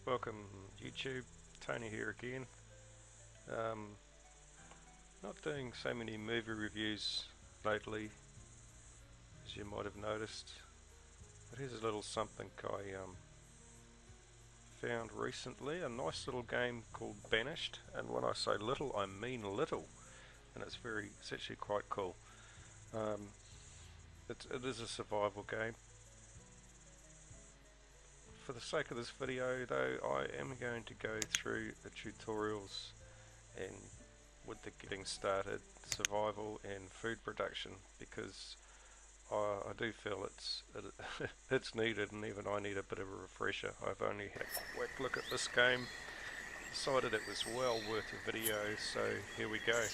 Welcome YouTube, Tony here again. Not doing so many movie reviews lately, as you might have noticed, but here's a little something I found recently, a nice little game called Banished, and when I say little I mean little, and it's actually quite cool. It is a survival game. For the sake of this video though, I am going to go through the tutorials and with the getting started, survival and food production, because I do feel it's needed, and even I need a bit of a refresher. I've only had a quick look at this game, decided it was well worth a video, so here we go.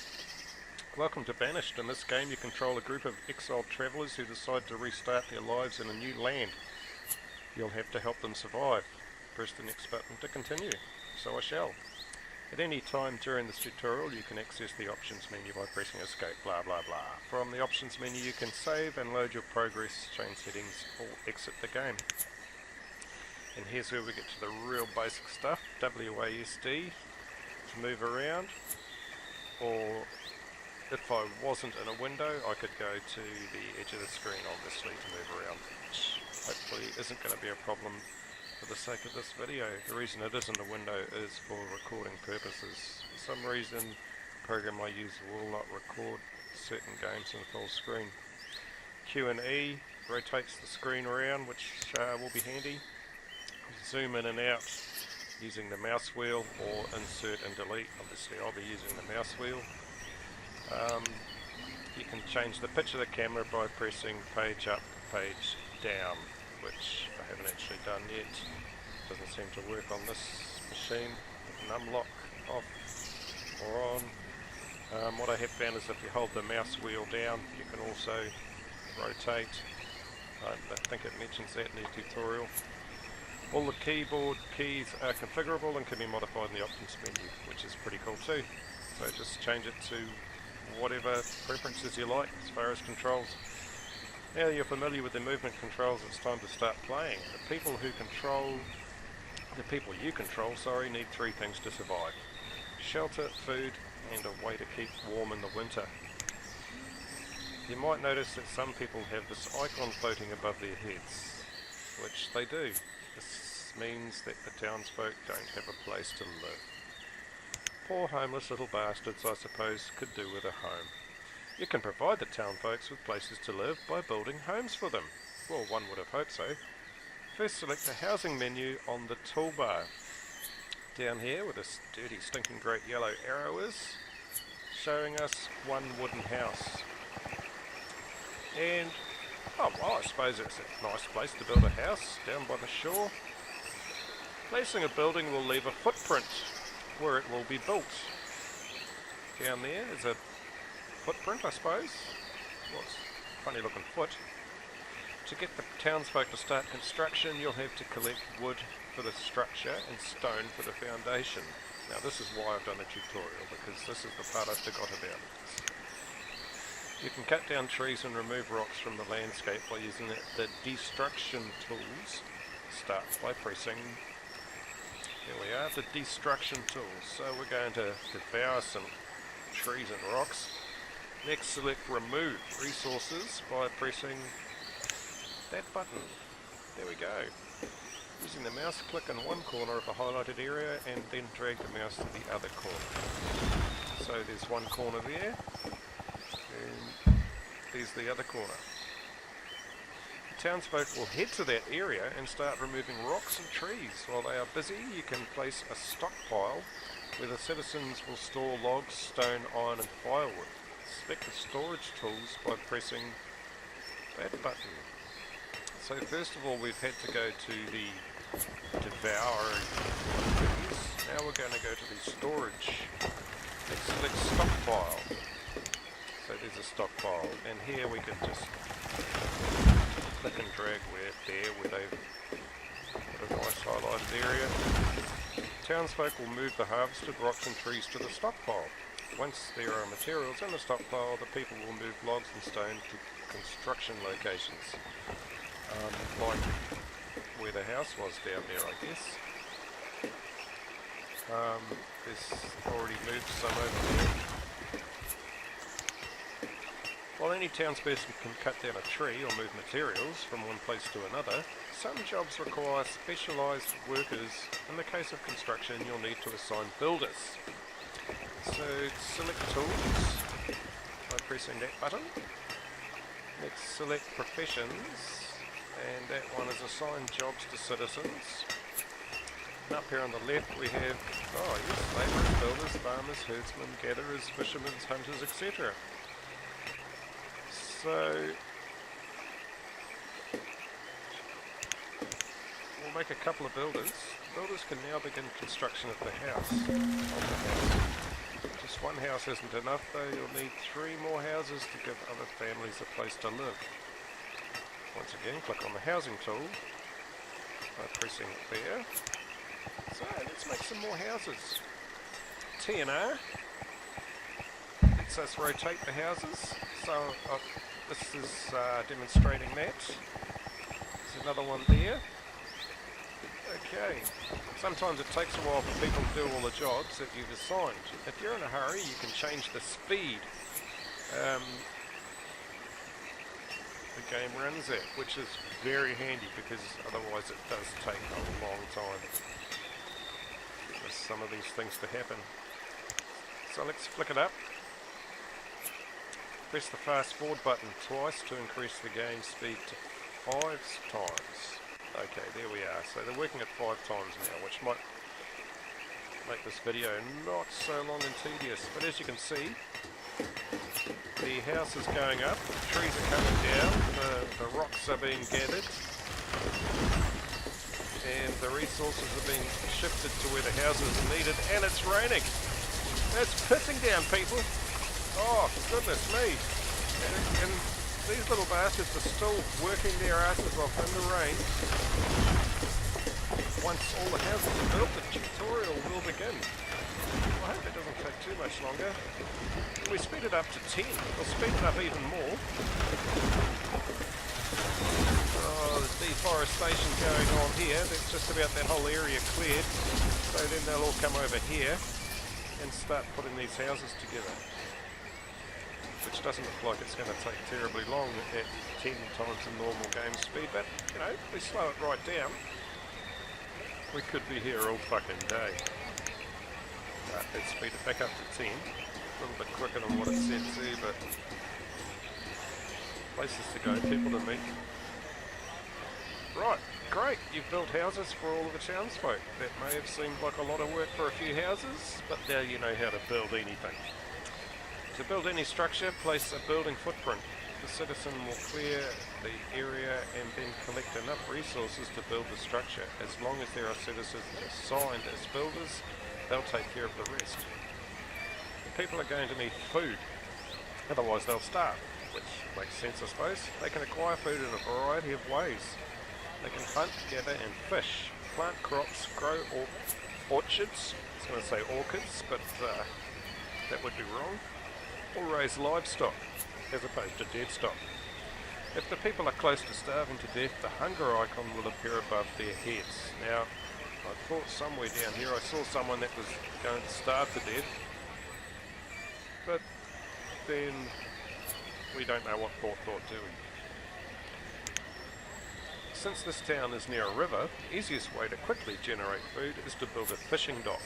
Welcome to Banished. In this game you control a group of exiled travellers who decide to restart their lives in a new land. You'll have to help them survive. Press the next button to continue. So I shall. At any time during this tutorial you can access the options menu by pressing escape, blah blah blah. From the options menu you can save and load your progress, change settings, or exit the game. And here's where we get to the real basic stuff. WASD to move around, or if I wasn't in a window I could go to the edge of the screen obviously to move around, which hopefully isn't going to be a problem for the sake of this video. The reason it isn't a window is for recording purposes. For some reason the program I use will not record certain games in full screen. Q and E rotates the screen around, which will be handy. Zoom in and out using the mouse wheel, or insert and delete. Obviously I'll be using the mouse wheel. You can change the pitch of the camera by pressing page up, page down, which I haven't actually done yet. Doesn't seem to work on this machine. Numlock off or on. What I have found is if you hold the mouse wheel down you can also rotate. I think it mentions that in the tutorial. All the keyboard keys are configurable and can be modified in the options menu, which is pretty cool too. So just change it to whatever preferences you like as far as controls. Now that you're familiar with the movement controls, it's time to start playing. The people you control, need 3 things to survive: shelter, food, and a way to keep warm in the winter. You might notice that some people have this icon floating above their heads, which they do. This means that the townsfolk don't have a place to live. Poor homeless little bastards, I suppose, could do with a home. You can provide the town folks with places to live by building homes for them. Well, one would have hoped so. First select the housing menu on the toolbar. Down here, where this dirty stinking great yellow arrow is, showing us one wooden house. And, oh well, I suppose it's a nice place to build a house, down by the shore. Placing a building will leave a footprint where it will be built. Down there is a footprint, I suppose. Well, it's a funny looking foot. To get the townsfolk to start construction you'll have to collect wood for the structure and stone for the foundation. Now this is why I've done a tutorial, because this is the part I forgot about. You can cut down trees and remove rocks from the landscape by using the destruction tools. Start by pressing, here we are, the destruction tools. So we're going to devour some trees and rocks. Next select remove resources by pressing that button. There we go. Using the mouse, click in one corner of the highlighted area and then drag the mouse to the other corner. So there's one corner there, and there's the other corner. The townsfolk will head to that area and start removing rocks and trees. While they are busy, you can place a stockpile where the citizens will store logs, stone, iron and firewood. Select the storage tools by pressing that button. So first of all we've had to go to the devouring trees. Now we're going to go to the storage. Let's select stockpile. So there's a stockpile, and here we can just click and drag where they've put a nice highlighted area. Townsfolk will move the harvested rocks and trees to the stockpile. Once there are materials in the stockpile, the people will move logs and stone to construction locations, like where the house was down there, I guess. There's already moved some over there. While any townsperson can cut down a tree or move materials from one place to another, some jobs require specialised workers. In the case of construction, you'll need to assign builders. So select tools by pressing that button. Let's select professions, and that one is assign jobs to citizens. And up here on the left we have, labourers, builders, farmers, herdsmen, gatherers, fishermen, hunters, etc. So we'll make a couple of builders. Builders can now begin construction of the house. Just one house isn't enough though, you'll need 3 more houses to give other families a place to live. Once again, click on the housing tool by pressing it there. So let's make some more houses. T and R lets us rotate the houses. So this is demonstrating that. There's another one there. Okay. Sometimes it takes a while for people to do all the jobs that you've assigned. If you're in a hurry, you can change the speed the game runs at, which is very handy because otherwise it does take a long time for some of these things to happen. So let's flick it up. Press the fast forward button twice to increase the game speed to 5 times. Okay, there we are. So they're working at 5 times now, which might make this video not so long and tedious. But as you can see, the house is going up, the trees are coming down, the rocks are being gathered, and the resources are being shifted to where the houses are needed, and it's raining. It's pissing down, people. Oh, goodness me. And these little bastards are still working their asses off in the rain. Once all the houses are built, the tutorial will begin. I hope it doesn't take too much longer. We speed it up to 10. We'll speed it up even more. Oh, there's deforestation going on here. That's just about that whole area cleared. So then they'll all come over here and start putting these houses together. Which doesn't look like it's going to take terribly long at 10 times the normal game speed, but, you know, if we slow it right down, we could be here all fucking day. Let's speed it back up to 10. A little bit quicker than what it said there, but places to go, people to meet. Right, great, you've built houses for all of the townsfolk. That may have seemed like a lot of work for a few houses, but now you know how to build anything. To build any structure, place a building footprint. The citizen will clear the area and then collect enough resources to build the structure. As long as there are citizens assigned as builders, they'll take care of the rest. The people are going to need food, otherwise they'll starve, which makes sense I suppose. They can acquire food in a variety of ways. They can hunt, gather and fish, plant crops, grow orchards, I was going to say orchids, but that would be wrong, or raise livestock, as opposed to dead stock. If the people are close to starving to death, the hunger icon will appear above their heads. Now, I thought somewhere down here I saw someone that was going to starve to death, but then we don't know what thought do we? Since this town is near a river, the easiest way to quickly generate food is to build a fishing dock.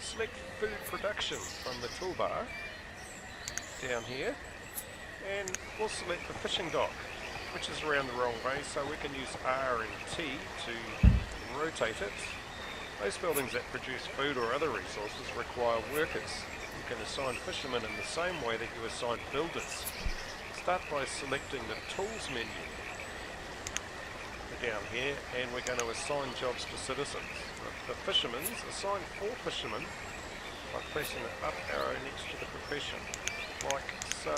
Select food production from the toolbar down here, and we'll select the fishing dock, which is around the wrong way, so we can use R and T to rotate it. Most buildings that produce food or other resources require workers. You can assign fishermen in the same way that you assign builders. Start by selecting the tools menu down here, and we're going to assign jobs to citizens. The fishermen, assign 4 fishermen by pressing the up arrow next to the profession, like so.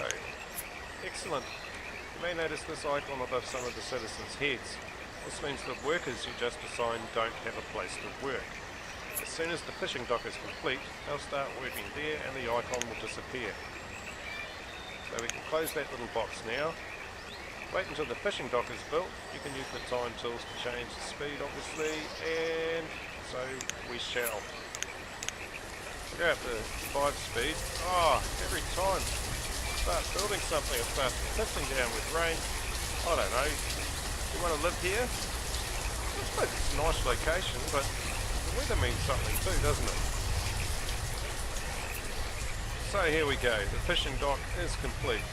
Excellent. You may notice this icon above some of the citizens' heads. This means the workers you just assigned don't have a place to work. As soon as the fishing dock is complete, they'll start working there and the icon will disappear. So we can close that little box now. Wait until the fishing dock is built. You can use the time tools to change the speed obviously, and so we shall. Grab the 5-speed. Oh, every time I start building something it starts pissing down with rain. I don't know. You want to live here? I suppose it's a nice location, but the weather means something too, doesn't it? So here we go. The fishing dock is complete.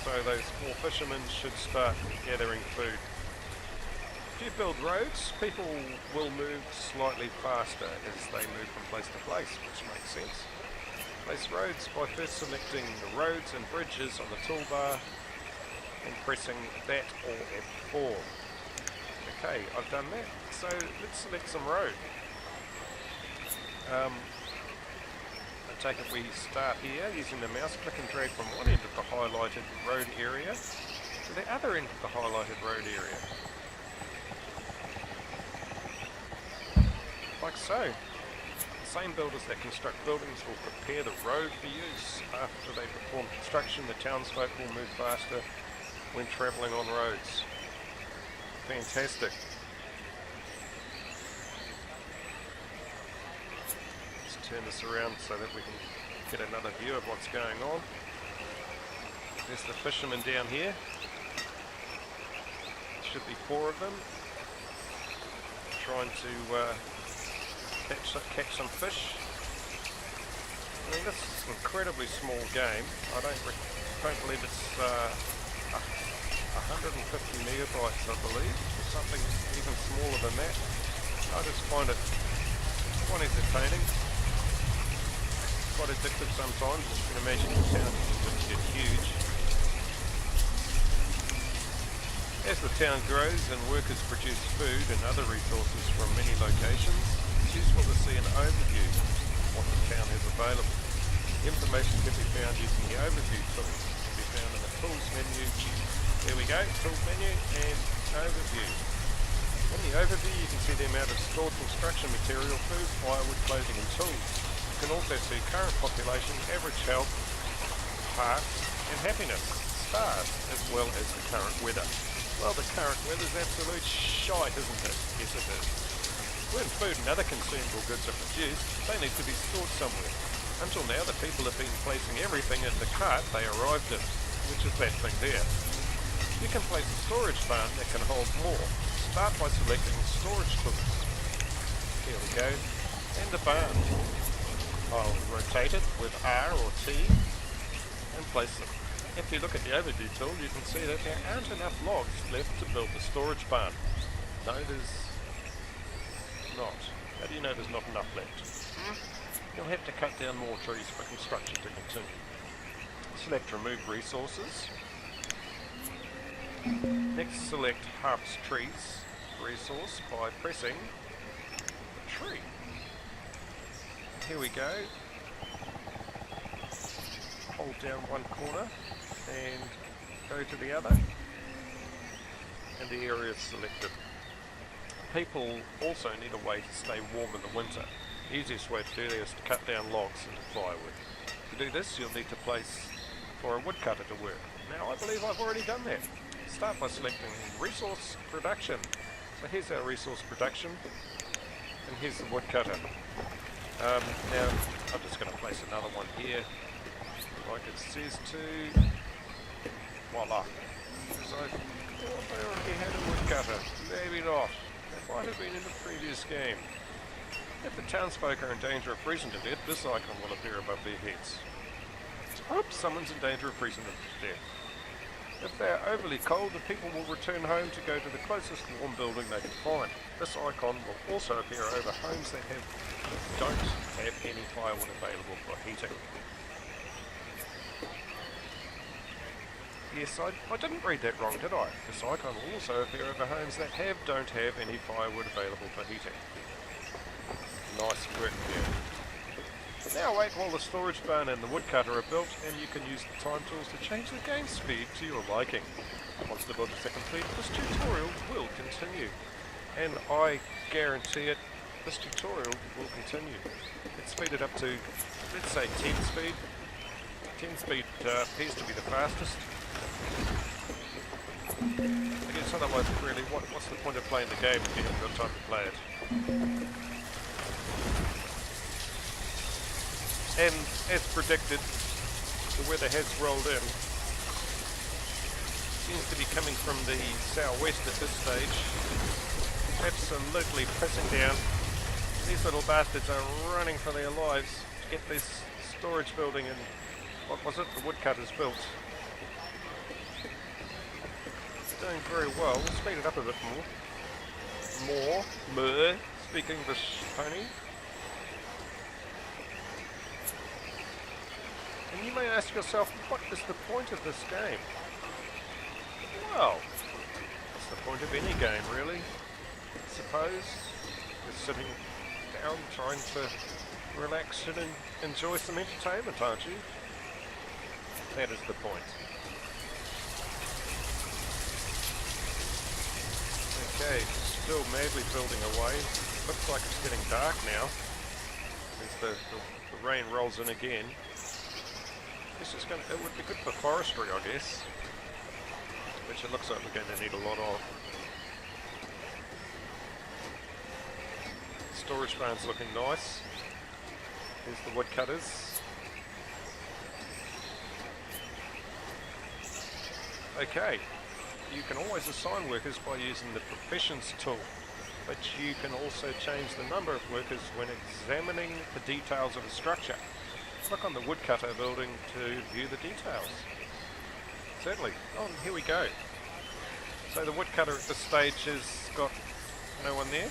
So those 4 fishermen should start gathering food. If you build roads, people will move slightly faster as they move from place to place, which makes sense. Place roads by first selecting the roads and bridges on the toolbar and pressing that or F4. Okay, I've done that. So let's select some road. I take it we start here using the mouse click and drag from one end of the highlighted road area to the other end of the highlighted road area. Like so. The same builders that construct buildings will prepare the road for use. After they perform construction, the townsfolk will move faster when travelling on roads. Fantastic. Let's turn this around so that we can get another view of what's going on. There's the fishermen down here. Should be 4 of them. Trying to catch some fish. I mean, this is an incredibly small game. I don't believe it's 150 megabytes, I believe, or something even smaller than that. I just find it quite entertaining, quite addictive sometimes. You can imagine the town can get huge. As the town grows and workers produce food and other resources from many locations, it's useful to see an overview of what the town has available. Information can be found using the overview tool. It can be found in the tools menu. There we go, tools menu and overview. In the overview you can see the amount of stored construction material, food, firewood, clothing and tools. You can also see current population, average health, parts and happiness, stars, as well as the current weather. Well, the current weather's absolute shite, isn't it? Yes, it is. When food and other consumable goods are produced, they need to be stored somewhere. Until now, the people have been placing everything in the cart they arrived in, which is that thing there. You can place a storage barn that can hold more. Start by selecting storage tools. Here we go. And the barn. I'll rotate it with R or T and place them. If you look at the overview tool, you can see that there aren't enough logs left to build the storage barn. No, there's not. How do you know there's not enough left? You'll have to cut down more trees for construction to continue. Select Remove Resources. Next, select Harvest Trees resource by pressing the tree. Here we go. Hold down one corner and go to the other, and the area is selected. People also need a way to stay warm in the winter. The easiest way to do that is to cut down logs into firewood. To do this, you'll need to place for a woodcutter to work. Now, I believe I've already done that. Start by selecting Resource Production. So here's our resource production, and here's the woodcutter. Now, I'm just going to place another one here, like it says to. Voila. So I thought I already had a woodcutter. Maybe not. That might have been in the previous game. If the townsfolk are in danger of freezing to death, this icon will appear above their heads. Oops, someone's in danger of freezing to death. If they are overly cold, the people will return home to go to the closest warm building they can find. This icon will also appear over homes that don't have any firewood available for heating. Yes, I didn't read that wrong, did I? This icon will also appear over homes that don't have any firewood available for heating. Nice work there. Now wait while the storage barn and the woodcutter are built, and you can use the time tools to change the game speed to your liking. Once the buildings are complete, this tutorial will continue. And I guarantee it, this tutorial will continue. Let's speed it up to, let's say 10 speed. 10 speed appears to be the fastest. I guess otherwise, really, what's the point of playing the game if you haven't got time to play it? And as predicted, the weather has rolled in. Seems to be coming from the southwest at this stage. Absolutely pissing down. These little bastards are running for their lives to get this storage building and what was it? The woodcutters built. Doing very well. We'll speed it up a bit more. Speak English, Tony. And you may ask yourself, what is the point of this game? Well, it's the point of any game, really. I suppose you're sitting down trying to relax and enjoy some entertainment, aren't you? That is the point. Okay, still madly building away. Looks like it's getting dark now as the rain rolls in again. This is going to, it would be good for forestry, I guess, which it looks like we're going to need a lot of. Storage barn's looking nice. Here's the woodcutters. Okay, you can always assign workers by using the professions tool, but you can also change the number of workers when examining the details of a structure. Click on the woodcutter building to view the details. Certainly. Oh, here we go. So the woodcutter at this stage has got no one there.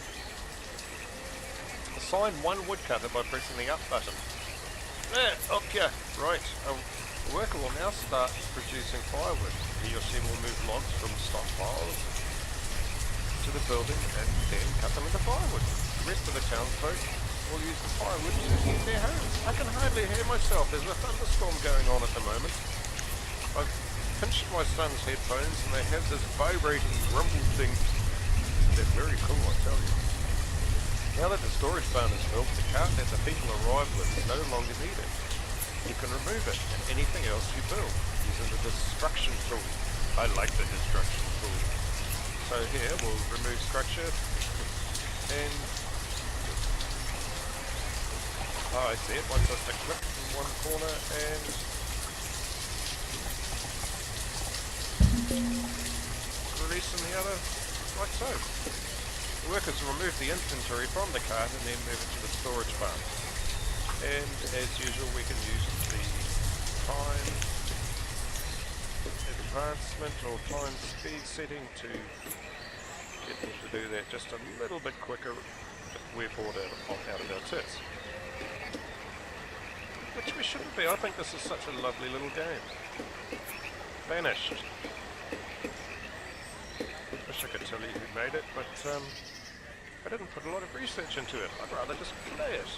Assign one woodcutter by pressing the up button. Okay, right. A worker will now start producing firewood. He or she will move logs from stockpiles to the building and then cut them into firewood. The rest of the townsfolk will use the firewood to heat their homes. I can hardly hear myself. There's a thunderstorm going on at the moment. I've pinched my son's headphones and they have this vibrating rumble thing. They're very cool, I tell you. Now that the storage barn is built, the cart that the people arrive with is no longer needed. You can remove it and anything else you build using the destruction tool. I like the destruction tool. So here we'll remove structure and I see it, one just a click in one corner and release in the other, like so. The workers will remove the inventory from the cart and then move it to the storage barn. And as usual we can use the time advancement or time speed setting to get them to do that just a little bit quicker if we're bored out of our tits. Which we shouldn't be. I think this is such a lovely little game. Banished. Wish I could tell you who made it, but I didn't put a lot of research into it. I'd rather just play it.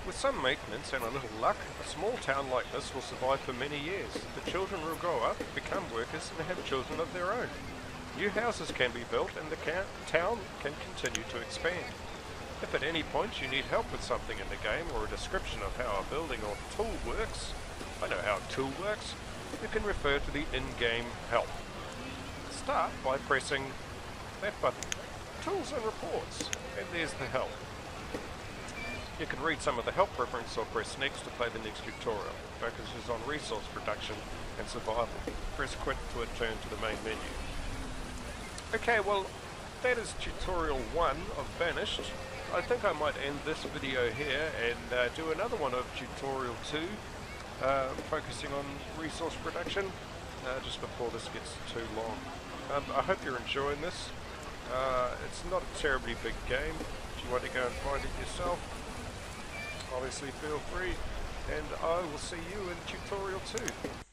With some maintenance and a little luck, a small town like this will survive for many years. The children will grow up, become workers, and have children of their own. New houses can be built, and the town can continue to expand. If at any point you need help with something in the game or a description of how a building or tool works, I know how a tool works, you can refer to the in-game help. Start by pressing that button, Tools and Reports, and there's the help. You can read some of the help reference or press next to play the next tutorial. It focuses on resource production and survival. Press quit to return to the main menu. Okay, well that is tutorial 1 of Banished. I think I might end this video here and do another one of tutorial 2, focusing on resource production, just before this gets too long. I hope you're enjoying this. It's not a terribly big game. If you want to go and find it yourself, obviously feel free, and I will see you in tutorial 2.